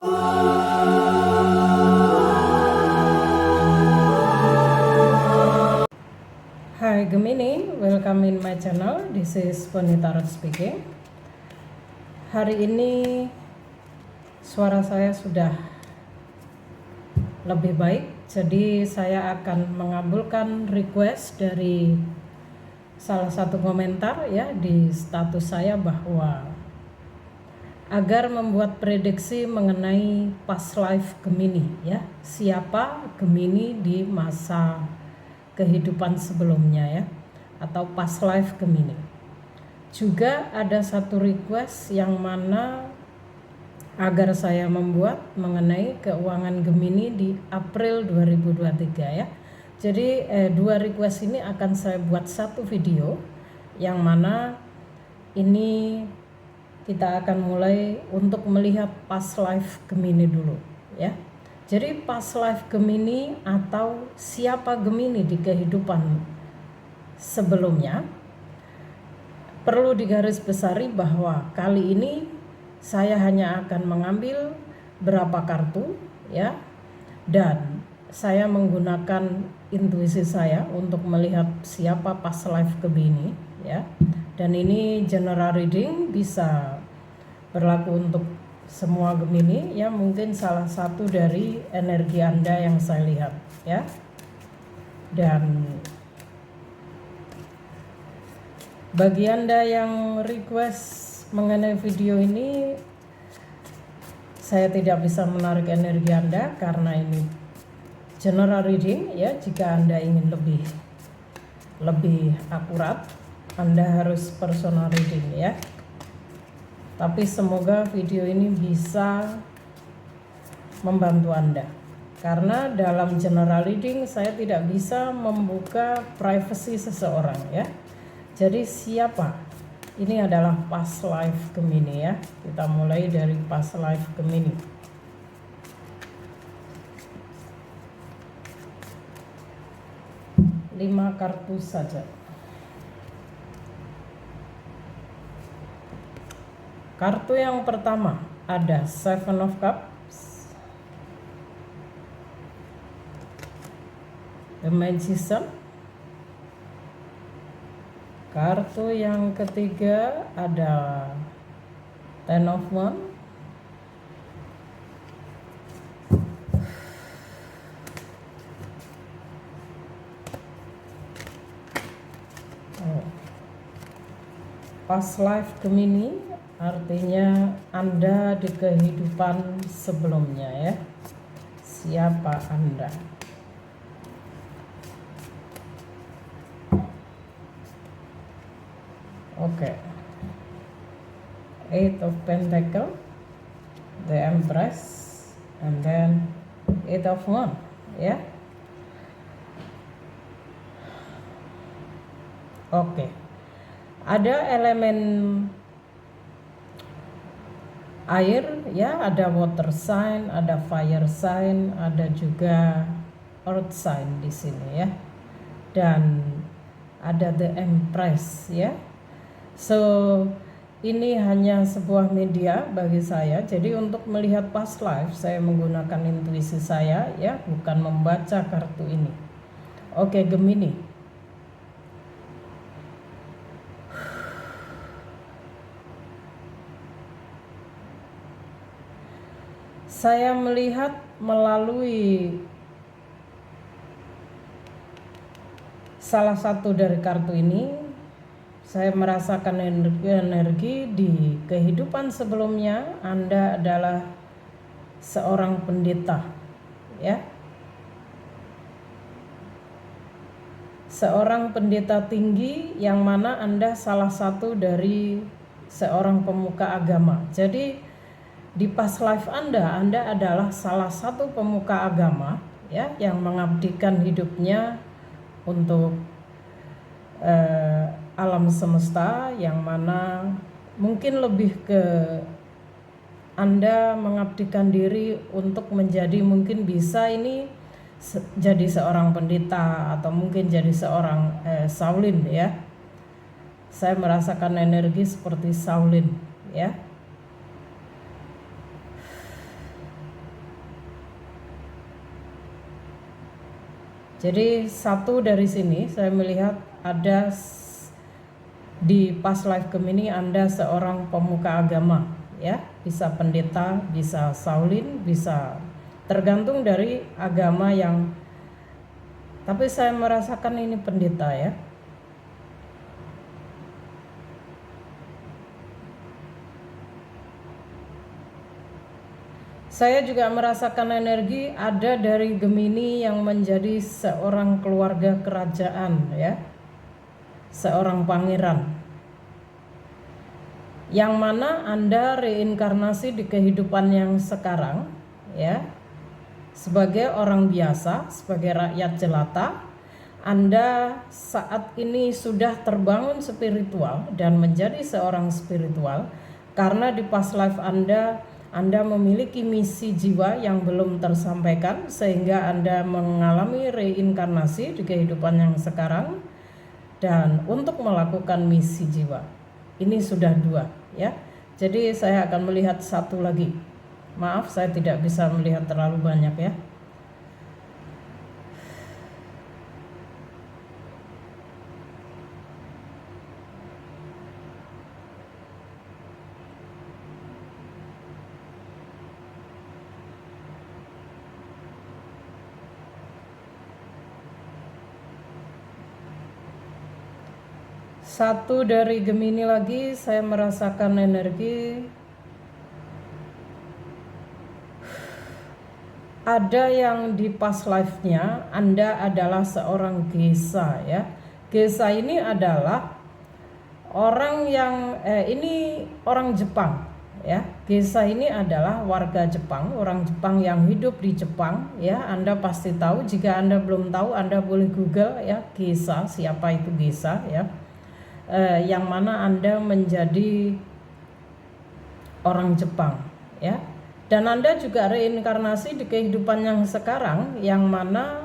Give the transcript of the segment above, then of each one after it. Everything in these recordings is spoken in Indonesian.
Hi Gemini, welcome in my channel. This is Bonita Tarot speaking. Hari ini suara saya sudah lebih baik, jadi saya akan mengabulkan request dari salah satu komentar ya di status saya bahwa agar membuat prediksi mengenai past life Gemini ya, siapa Gemini di masa kehidupan sebelumnya ya, atau past life Gemini. Juga ada satu request yang mana agar saya membuat mengenai keuangan Gemini di April 2023 ya. Jadi dua request ini akan saya buat satu video, yang mana ini kita akan mulai untuk melihat past life Gemini dulu ya. Jadi past life Gemini atau siapa Gemini di kehidupan sebelumnya, perlu digarisbesari bahwa kali ini saya hanya akan mengambil berapa kartu ya, dan saya menggunakan intuisi saya untuk melihat siapa past life Gemini ya. Dan ini general reading, bisa berlaku untuk semua Gemini ya, mungkin salah satu dari energi Anda yang saya lihat ya. Dan bagi Anda yang request mengenai video ini, saya tidak bisa menarik energi Anda karena ini general reading ya. Jika Anda ingin lebih akurat, Anda harus personal reading ya. Tapi semoga video ini bisa membantu Anda, karena dalam general reading saya tidak bisa membuka privasi seseorang ya. Jadi siapa? Ini adalah past life Gemini ya. Kita mulai dari past life Gemini. Lima kartu saja. Kartu yang pertama ada Seven of Cups, The Magician. Kartu yang ketiga ada Ten of Wands. Past life Gemini artinya Anda di kehidupan sebelumnya ya. Siapa Anda? Oke. Eight of Pentacles, The Empress, and then Eight of Wands ya. Oke. Ada elemen air ya, ada water sign, ada fire sign, ada juga earth sign di sini ya. Dan ada the Empress ya. So ini hanya sebuah media bagi saya. Jadi untuk melihat past life saya menggunakan intuisi saya ya, bukan membaca kartu ini. Oke, Gemini. Saya melihat melalui salah satu dari kartu ini, saya merasakan energi di kehidupan sebelumnya Anda adalah seorang pendeta ya. Seorang pendeta tinggi, yang mana Anda salah satu dari seorang pemuka agama. Jadi di past life Anda adalah salah satu pemuka agama ya, yang mengabdikan hidupnya untuk alam semesta, yang mana mungkin lebih ke Anda mengabdikan diri untuk menjadi, mungkin bisa ini jadi seorang pendeta atau mungkin jadi seorang Shaolin ya. Saya merasakan energi seperti Shaolin ya. Jadi satu dari sini saya melihat ada di past life Gemini Anda seorang pemuka agama, ya, bisa pendeta, bisa Shaolin, bisa tergantung dari agama yang, tapi saya merasakan ini pendeta ya. Saya juga merasakan energi ada dari Gemini yang menjadi seorang keluarga kerajaan ya, seorang pangeran, yang mana Anda reinkarnasi di kehidupan yang sekarang ya, sebagai orang biasa, sebagai rakyat jelata. Anda saat ini sudah terbangun spiritual dan menjadi seorang spiritual karena di past life Anda memiliki misi jiwa yang belum tersampaikan, sehingga Anda mengalami reinkarnasi di kehidupan yang sekarang dan untuk melakukan misi jiwa. Ini sudah 2 ya. Jadi saya akan melihat satu lagi. Maaf, saya tidak bisa melihat terlalu banyak ya. Satu dari Gemini lagi, saya merasakan energi ada yang di past life-nya Anda adalah seorang Geisha ya. Geisha ini adalah orang yang ini orang Jepang ya. Geisha ini adalah warga Jepang, orang Jepang yang hidup di Jepang ya. Anda pasti tahu, jika Anda belum tahu Anda boleh Google ya, Geisha, siapa itu Geisha ya. Yang mana Anda menjadi orang Jepang ya, dan Anda juga reinkarnasi di kehidupan yang sekarang, yang mana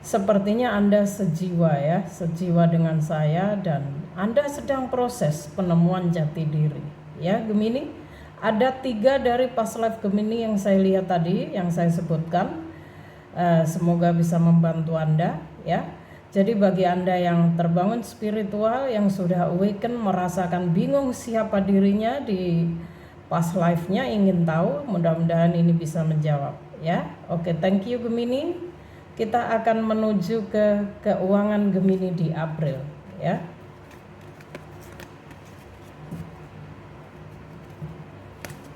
sepertinya Anda sejiwa ya, sejiwa dengan saya, dan Anda sedang proses penemuan jati diri ya. Gemini, ada 3 dari past life Gemini yang saya lihat tadi, yang saya sebutkan. Semoga bisa membantu Anda ya. Jadi bagi Anda yang terbangun spiritual, yang sudah awaken, merasakan bingung siapa dirinya di past life-nya, ingin tahu, mudah-mudahan ini bisa menjawab ya. Oke, thank you Gemini. Kita akan menuju ke keuangan Gemini di April ya.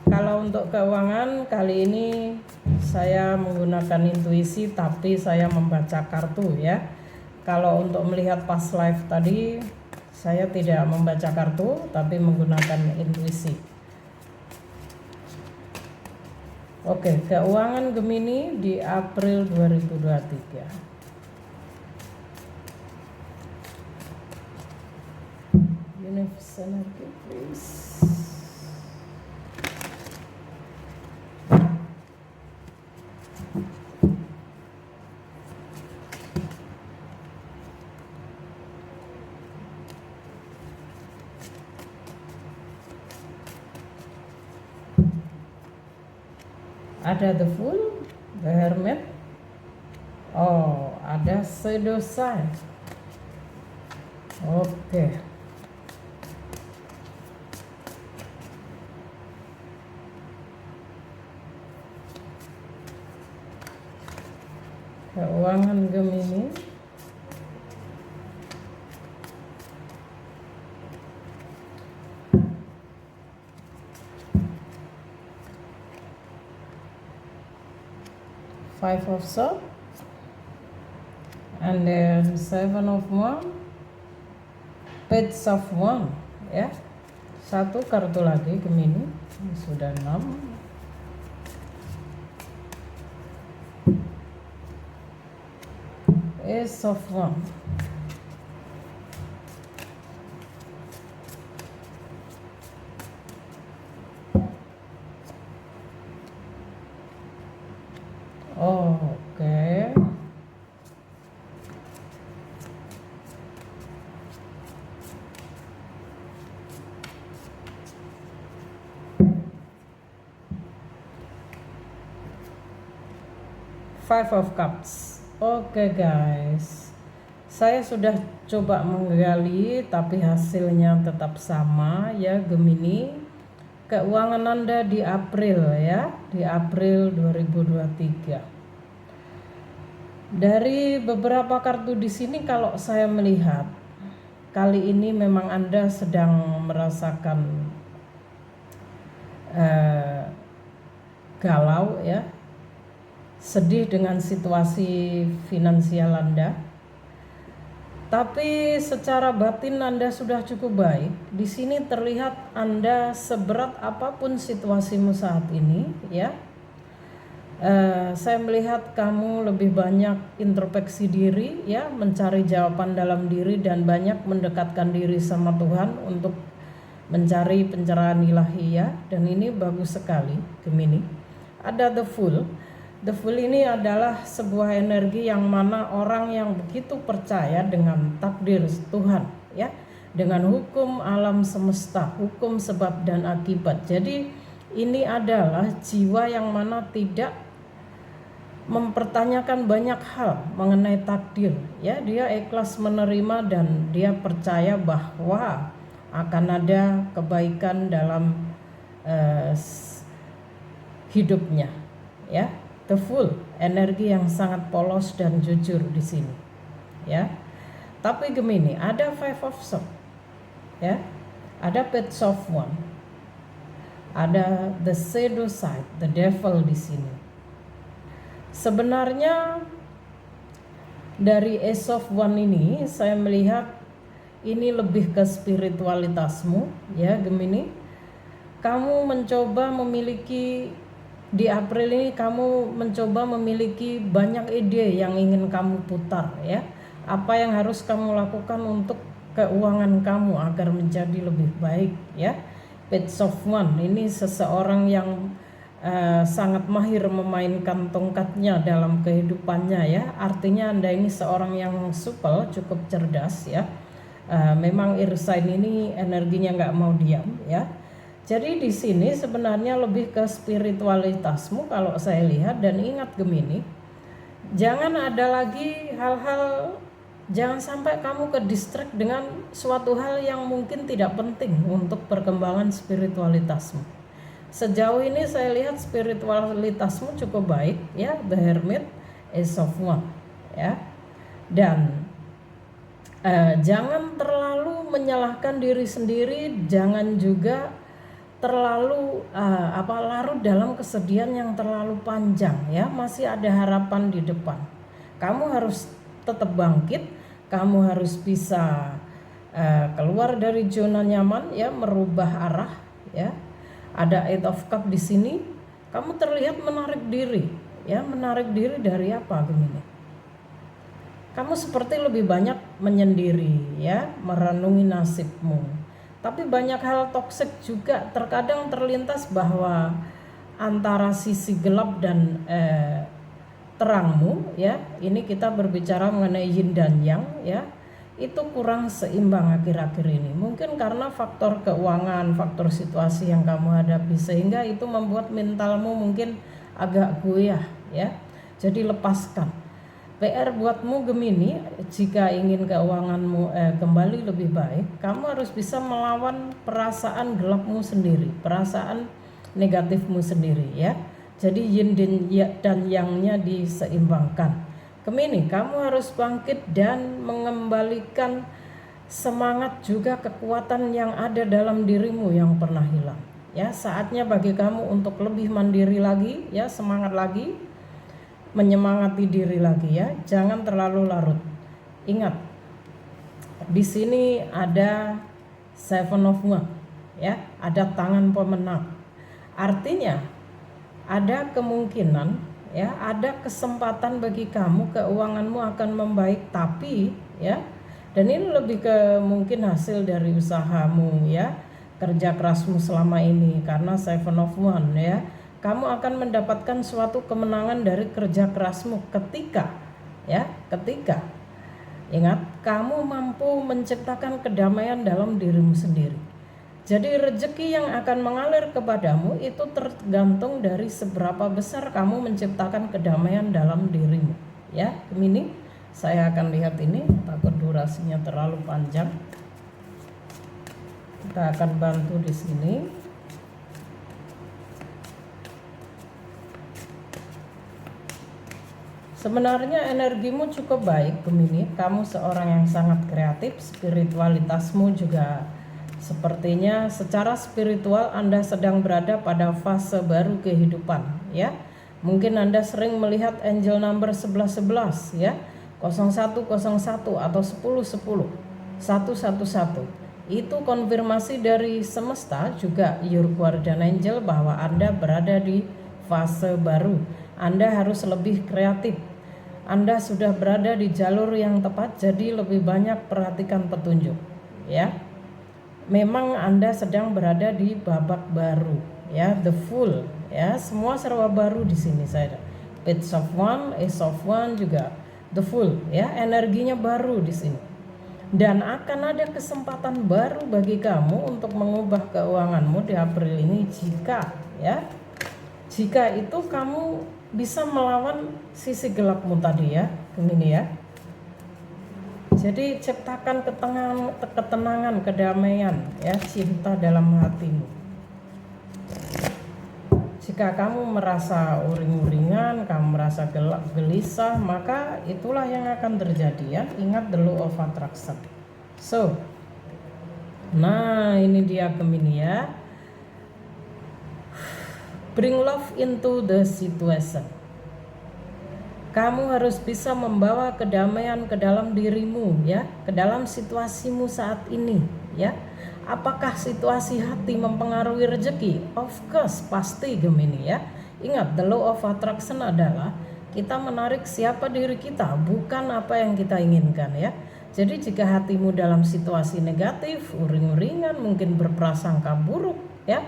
Kalau untuk keuangan kali ini saya menggunakan intuisi, tapi saya membaca kartu ya. Kalau untuk melihat past life tadi, saya tidak membaca kartu, tapi menggunakan intuisi. Oke, keuangan Gemini di April 2023. Universe energy, please. Ada the Fool, the Hermit. Oh, ada Shadow Side. Oke. Keuangan Gemini. Five of Swords, and then Seven of Wands, Page of Wands ya. Satu kartu lagi Gemini, sudah 6. Ace of Wands. Oke. Five of Cups. Oke guys, saya sudah coba menggali tapi hasilnya tetap sama ya Gemini. Keuangan Anda di April ya, di April 2023. Dari beberapa kartu di sini kalau saya melihat kali ini memang Anda sedang merasakan galau ya, sedih dengan situasi finansial Anda. Tapi secara batin Anda sudah cukup baik. Di sini terlihat Anda seberat apapun situasimu saat ini, ya. Saya melihat kamu lebih banyak introspeksi diri, ya, mencari jawaban dalam diri dan banyak mendekatkan diri sama Tuhan untuk mencari pencerahan ilahi, ya. Dan ini bagus sekali, Gemini. Ada The Fool. The Fool ini adalah sebuah energi yang mana orang yang begitu percaya dengan takdir Tuhan, ya, dengan hukum alam semesta, hukum sebab dan akibat. Jadi ini adalah jiwa yang mana tidak mempertanyakan banyak hal mengenai takdir, ya. Dia ikhlas menerima dan dia percaya bahwa akan ada kebaikan dalam hidupnya, ya. The Fool, energi yang sangat polos dan jujur di sini, ya. Tapi Gemini, ada Five of Swords, ya, ada Page of Wands, ada the shadow side, the devil di sini. Sebenarnya dari Ace of Wands ini saya melihat ini lebih ke spiritualitasmu, ya Gemini. Kamu mencoba memiliki di April ini, kamu mencoba memiliki banyak ide yang ingin kamu putar, ya. Apa yang harus kamu lakukan untuk keuangan kamu agar menjadi lebih baik, ya. Page of Wands ini seseorang yang sangat mahir memainkan tongkatnya dalam kehidupannya, ya. Artinya Anda ini seorang yang supel, cukup cerdas, ya. Memang air sign ini energinya nggak mau diam, ya. Jadi di sini sebenarnya lebih ke spiritualitasmu kalau saya lihat. Dan ingat Gemini, jangan ada lagi hal-hal, jangan sampai kamu ke distract dengan suatu hal yang mungkin tidak penting untuk perkembangan spiritualitasmu. Sejauh ini saya lihat spiritualitasmu cukup baik, ya. The Hermit, Ace of Wands, ya. Dan jangan terlalu menyalahkan diri sendiri, jangan juga terlalu larut dalam kesedihan yang terlalu panjang, ya. Masih ada harapan di depan. Kamu harus tetap bangkit, kamu harus bisa keluar dari zona nyaman, ya, merubah arah, ya. Ada Eight of Cups di sini. Kamu terlihat menarik diri, ya. Menarik diri dari apa, Gemini? Kamu seperti lebih banyak menyendiri, ya, merenungi nasibmu. Tapi banyak hal toksik juga terkadang terlintas bahwa antara sisi gelap dan terangmu, ya. Ini kita berbicara mengenai yin dan yang, ya. Itu kurang seimbang akhir-akhir ini. Mungkin karena faktor keuangan, faktor situasi yang kamu hadapi, sehingga itu membuat mentalmu mungkin agak goyah, ya. Jadi lepaskan. PR buatmu Gemini, jika ingin keuanganmu kembali lebih baik, kamu harus bisa melawan perasaan gelapmu sendiri, perasaan negatifmu sendiri, ya. Jadi yin dan yang-nya diseimbangkan. Gemini, kamu harus bangkit dan mengembalikan semangat juga kekuatan yang ada dalam dirimu yang pernah hilang, ya. Saatnya bagi kamu untuk lebih mandiri lagi, ya, semangat lagi, menyemangati diri lagi, ya. Jangan terlalu larut. Ingat, di sini ada Seven of Wands, ya, ada tangan pemenang. Artinya ada kemungkinan, ya, ada kesempatan bagi kamu, keuanganmu akan membaik, tapi, ya, dan ini lebih ke mungkin hasil dari usahamu, ya, kerja kerasmu selama ini, karena Seven of Wands, ya. Kamu akan mendapatkan suatu kemenangan dari kerja kerasmu ketika ingat, kamu mampu menciptakan kedamaian dalam dirimu sendiri. Jadi rezeki yang akan mengalir kepadamu itu tergantung dari seberapa besar kamu menciptakan kedamaian dalam dirimu, ya. Gemini, saya akan lihat ini, takut durasinya terlalu panjang. Kita akan bantu di sini. Sebenarnya energimu cukup baik, Gemini. Kamu seorang yang sangat kreatif, spiritualitasmu juga sepertinya secara spiritual Anda sedang berada pada fase baru kehidupan, ya. Mungkin Anda sering melihat angel number 1111, ya. 0101 atau 1010, 111. Itu konfirmasi dari semesta, juga your guardian angel, bahwa Anda berada di fase baru. Anda harus lebih kreatif. Anda sudah berada di jalur yang tepat, jadi lebih banyak perhatikan petunjuk, ya. Memang Anda sedang berada di babak baru, ya, the full, ya, semua serba baru di sini saya. Page of One, Ace of One juga the full, ya, energinya baru di sini. Dan akan ada kesempatan baru bagi kamu untuk mengubah keuanganmu di April ini jika itu kamu bisa melawan sisi gelapmu tadi, ya, Gemini, ya. Jadi ciptakan ketenangan, kedamaian, ya, cinta dalam hatimu. Jika kamu merasa uring-uringan, kamu merasa gelisah, maka itulah yang akan terjadi, ya. Ingat the law of attraction. So, nah ini dia Gemini, ya. Bring love into the situation. Kamu harus bisa membawa kedamaian ke dalam dirimu, ya, ke dalam situasimu saat ini, ya. Apakah situasi hati mempengaruhi rezeki? Of course, pasti Gemini, ya. Ingat, the law of attraction adalah kita menarik siapa diri kita, bukan apa yang kita inginkan, ya. Jadi jika hatimu dalam situasi negatif, uring-uringan, mungkin berprasangka buruk, ya,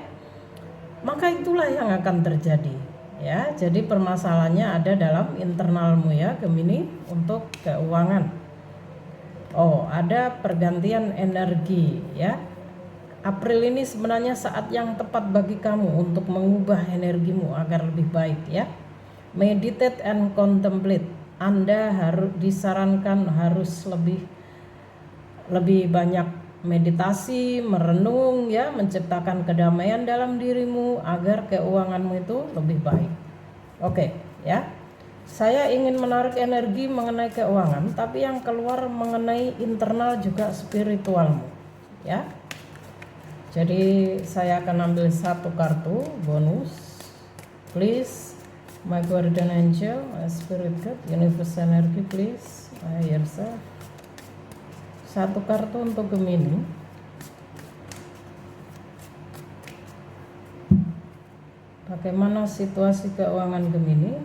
maka itulah yang akan terjadi, ya. Jadi permasalahannya ada dalam internalmu, ya, Gemini, untuk keuangan. Oh, ada pergantian energi, ya. April ini sebenarnya saat yang tepat bagi kamu untuk mengubah energimu agar lebih baik, ya. Meditate and contemplate. Anda disarankan harus lebih banyak meditasi, merenung, ya, menciptakan kedamaian dalam dirimu agar keuanganmu itu lebih baik. Oke, ya. Saya ingin menarik energi mengenai keuangan, tapi yang keluar mengenai internal juga spiritualmu, ya. Jadi saya akan ambil satu kartu bonus. Please, my guardian angel, my spirit guide, universe energy, please, yourself. Satu kartu untuk Gemini. Bagaimana situasi keuangan Gemini?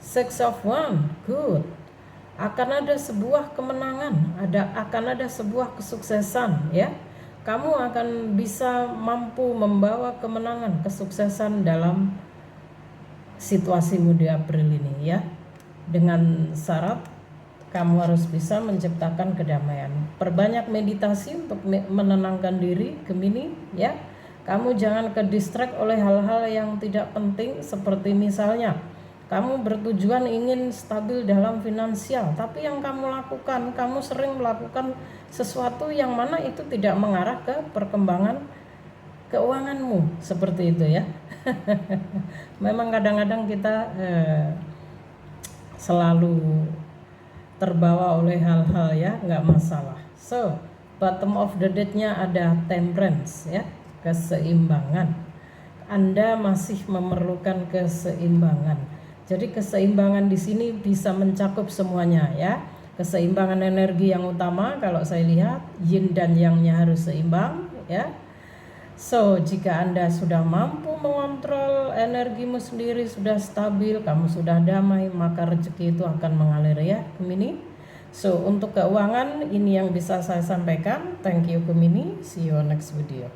Six of One, good. Akan ada sebuah kemenangan, akan ada sebuah kesuksesan, ya. Kamu akan bisa mampu membawa kemenangan, kesuksesan dalam situasimu di April ini, ya. Dengan syarat kamu harus bisa menciptakan kedamaian. Perbanyak meditasi untuk menenangkan diri, Gemini, ya. Kamu jangan ke-distract oleh hal-hal yang tidak penting, seperti misalnya kamu bertujuan ingin stabil dalam finansial, tapi yang kamu sering melakukan sesuatu yang mana itu tidak mengarah ke perkembangan keuanganmu, seperti itu, ya. Memang kadang-kadang kita selalu terbawa oleh hal-hal, ya, nggak masalah. So, bottom of the deck-nya ada temperance, ya, keseimbangan. Anda masih memerlukan keseimbangan. Jadi keseimbangan di sini bisa mencakup semuanya, ya. Keseimbangan energi yang utama, kalau saya lihat yin dan yang-nya harus seimbang, ya. So, jika Anda sudah mampu mengontrol energimu sendiri, sudah stabil, kamu sudah damai, maka rezeki itu akan mengalir, ya, Gemini. So, untuk keuangan ini yang bisa saya sampaikan. Thank you Gemini, see you next video.